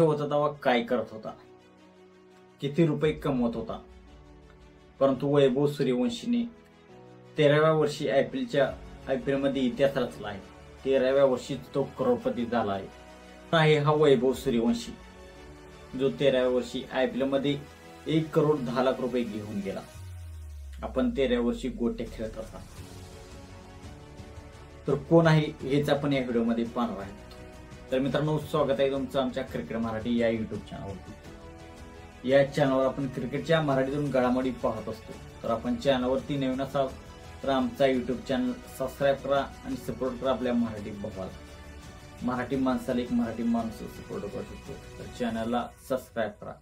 होता तेव्हा काय करत होता, किती रुपये कमवत होता. परंतु वैभव सूर्यवंशीने 13व्या वर्षी आयपीएल मध्ये इतिहास रचला आहे. 13व्या वर्षी तो करोडपती झाला आहे हा वैभव सूर्यवंशी, जो 13व्या वर्षी आयपीएल मध्ये 1,10,00,000 रुपये घेऊन गेला. आपण 13व्या वर्षी गोट्या खेळत असा तर कोण आहे हेच आपण या व्हिडिओमध्ये पाहणार आहोत. तर मित्रांनो, स्वागत आहे तुमचं आमच्या क्रिकेट मराठी या युट्यूब चॅनलवरती. या चॅनलवर आपण क्रिकेटच्या मराठीतून घडामोडी पाहत असतो. तर आपण चॅनलवरती नवीन असाल तर आमचा युट्यूब चॅनल सबस्क्राईब करा आणि सपोर्ट करा आपल्या मराठी भावाला. मराठी माणसाला एक मराठी माणूस सपोर्ट करू शकतो, तर चॅनलला सबस्क्राईब करा.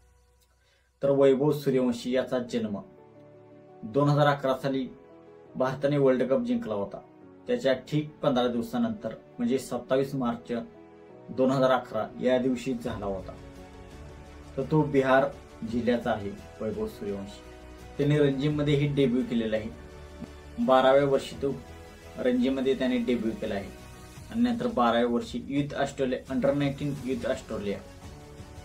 तर वैभव सूर्यवंशी याचा जन्म 2011 साली भारताने वर्ल्ड कप जिंकला होता. त्याच्या ठीक 15 दिवसानंतर म्हणजे 27 मार्च 2011 या दिवशी झाला होता. तर तो बिहार जिल्ह्याचा आहे वैभव सूर्यवंशी. त्याने रणजीमध्येही डेब्यू केलेला आहे. 12व्या वर्षी तो रणजीमध्ये त्याने डेब्यू केला आहे आणि नंतर 12व्या वर्षी youth Australia under-19 youth Australia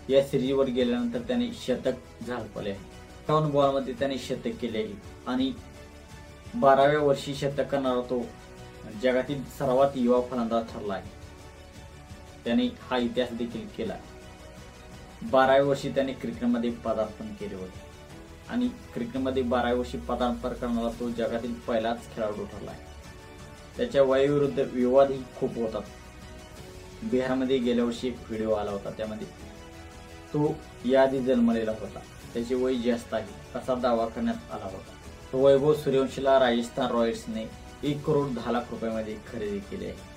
या सिरीजवर गेल्यानंतर त्याने शतक झळकवले आहे. 58 बॉलमध्ये त्याने शतक केले आहे आणि 12व्या वर्षी शतक करणारा तो जगातील सर्वात युवा फलंदाज ठरला आहे. त्याने हा इतिहास देखील केला. 12व्या वर्षी त्याने क्रिकेटमध्ये पदार्पण केले होते आणि क्रिकेटमध्ये 12व्या वर्षी पदार्पण करणारा तो जगातील पहिलाच खेळाडू ठरला आहे. त्याच्या वयाविरुद्ध विवादही खूप होतात. बिहारमध्ये गेल्या वर्षी एक व्हिडिओ आला होता, त्यामध्ये तो याआधी जन्मलेला होता, त्याचे वय जास्त आहे असा दावा करण्यात आला होता. तो वैभव सूर्यवंशीला राजस्थान रॉयल्सने 1,10,00,000 रुपयामध्ये खरेदी केली आहे.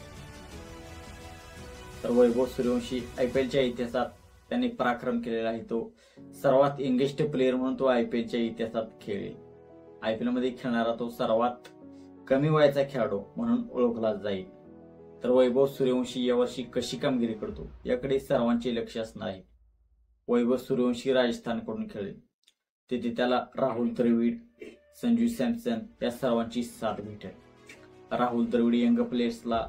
तर वैभव सूर्यवंशी आयपीएलच्या इतिहासात त्याने पराक्रम केलेला आहे. तो सर्वात यंगेस्ट प्लेअर म्हणून तो आयपीएलच्या इतिहासात खेळेल. आयपीएल मध्ये खेळणारा तो सर्वात कमी वयाचा खेळाडू म्हणून ओळखला जाईल. तर वैभव सूर्यवंशी यावर्षी कशी कामगिरी करतो याकडे सर्वांचे लक्ष असणार आहे. वैभव सूर्यवंशी राजस्थानकडून खेळेल, तिथे त्याला राहुल द्रविड, संजू सॅमसन या सर्वांची साथ भेटेल. राहुल द्रविड यंग प्लेयर्सला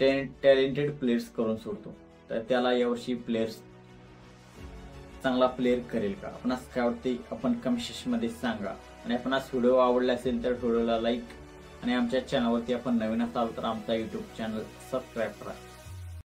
टॅलेंटेड प्लेयर्स करून सोडतो, तर त्याला यावर्षी चांगला प्लेअर करेल का? आपणास काय वाटते आपण कमेंट सेक्शन मध्ये सांगा. आणि आपणास व्हिडिओ आवडला असेल तर व्हिडिओला लाईक आणि आमच्या चॅनलवरती आपण नवीन असाल तर आमचा युट्यूब चॅनल सबस्क्राईब करा.